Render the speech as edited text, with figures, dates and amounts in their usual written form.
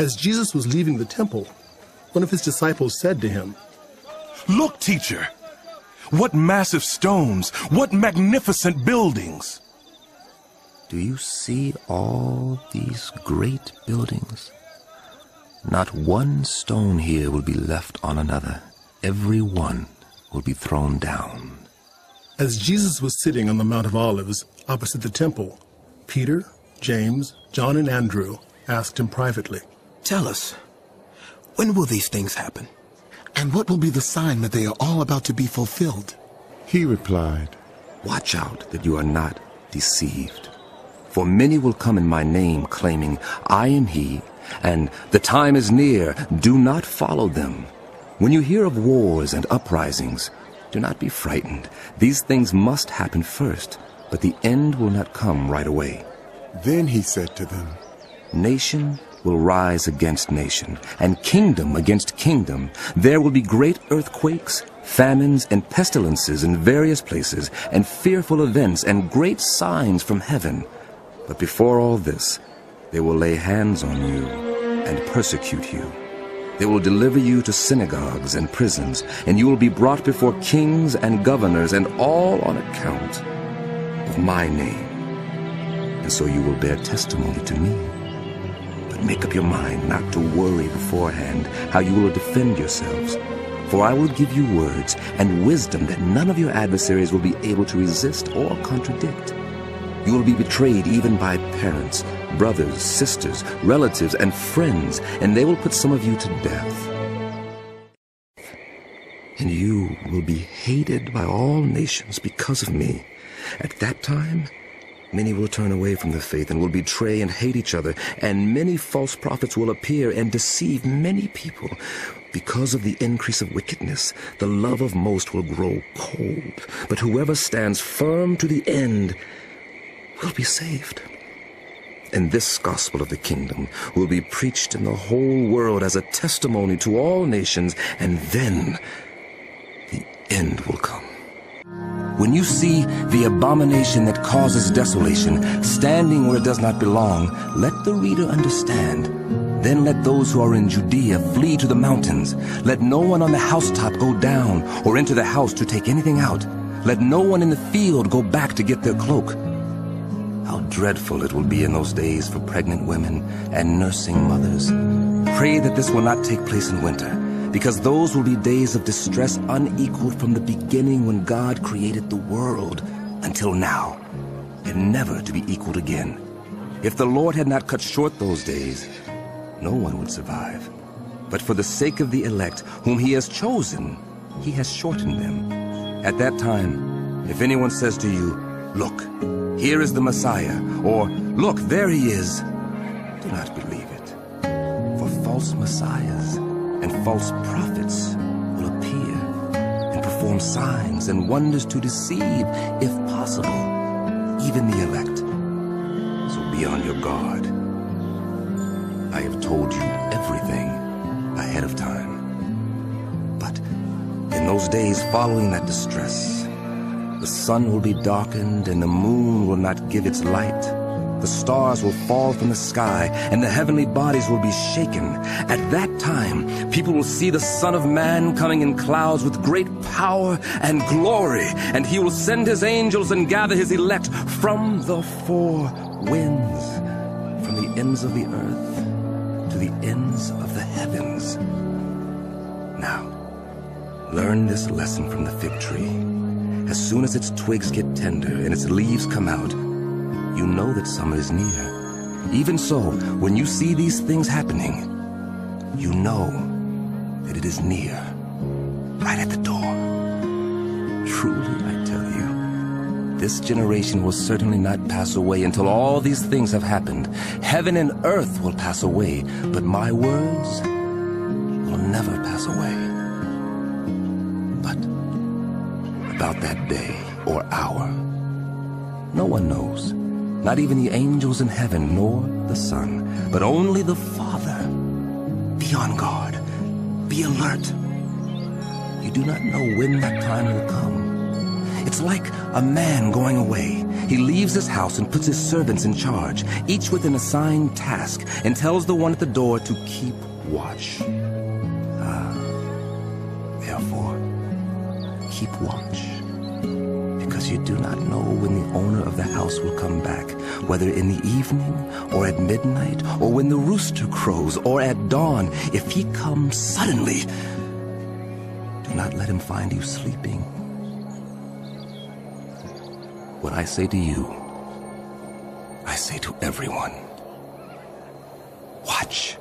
As Jesus was leaving the temple, one of his disciples said to him, "Look, teacher! What massive stones! What magnificent buildings!" Do you see all these great buildings? Not one stone here will be left on another. Every one will be thrown down. As Jesus was sitting on the Mount of Olives opposite the temple, Peter, James, John, and Andrew asked him privately, "Tell us, when will these things happen? And what will be the sign that they are all about to be fulfilled?" He replied, Watch out that you are not deceived. For many will come in my name, claiming, I am he, and the time is near. Do not follow them. When you hear of wars and uprisings, do not be frightened. These things must happen first, but the end will not come right away. Then he said to them, Nation will rise against nation, and kingdom against kingdom. There will be great earthquakes, famines, and pestilences in various places, and fearful events and great signs from heaven. But before all this, they will lay hands on you and persecute you. They will deliver you to synagogues and prisons, and you will be brought before kings and governors, and all on account of my name. And so you will bear testimony to me. But make up your mind not to worry beforehand how you will defend yourselves. For I will give you words and wisdom that none of your adversaries will be able to resist or contradict. You will be betrayed even by parents, brothers, sisters, relatives, and friends, and they will put some of you to death. And you will be hated by all nations because of me. At that time, many will turn away from the faith and will betray and hate each other, and many false prophets will appear and deceive many people. Because of the increase of wickedness, the love of most will grow cold, but whoever stands firm to the end will be saved. And this gospel of the kingdom will be preached in the whole world as a testimony to all nations, and then the end will come. When you see the abomination that causes desolation standing where it does not belong, let the reader understand. Then let those who are in Judea flee to the mountains. Let no one on the housetop go down or into the house to take anything out. Let no one in the field go back to get their cloak. How dreadful it will be in those days for pregnant women and nursing mothers. Pray that this will not take place in winter, because those will be days of distress unequaled from the beginning when God created the world until now, and never to be equaled again. If the Lord had not cut short those days, no one would survive. But for the sake of the elect, whom he has chosen, he has shortened them. At that time, if anyone says to you, Look, here is the Messiah, or Look, there he is, do not believe it. For false messiahs and false prophets will appear and perform signs and wonders to deceive, if possible, even the elect. So be on your guard. I have told you everything ahead of time. But in those days following that distress, the sun will be darkened and the moon will not give its light. The stars will fall from the sky and the heavenly bodies will be shaken. At that time, people will see the Son of Man coming in clouds with great power and glory, and he will send his angels and gather his elect from the four winds, from the ends of the earth to the ends of the heavens. Now, learn this lesson from the fig tree. As soon as its twigs get tender and its leaves come out, you know that summer is near. Even so, when you see these things happening, you know that it is near, right at the door. Truly, I tell you, this generation will certainly not pass away until all these things have happened. Heaven and earth will pass away, but my words will never pass away. But about that day or hour, no one knows, not even the angels in heaven nor the Son, but only the Father. Be on guard, be alert. You do not know when that time will come. It's like a man going away. He leaves his house and puts his servants in charge, each with an assigned task, and tells the one at the door to keep watch. Therefore, keep watch, because you do not know when the owner of the house will come back, whether in the evening, or at midnight, or when the rooster crows, or at dawn. If he comes suddenly, do not let him find you sleeping. What I say to you, I say to everyone: watch.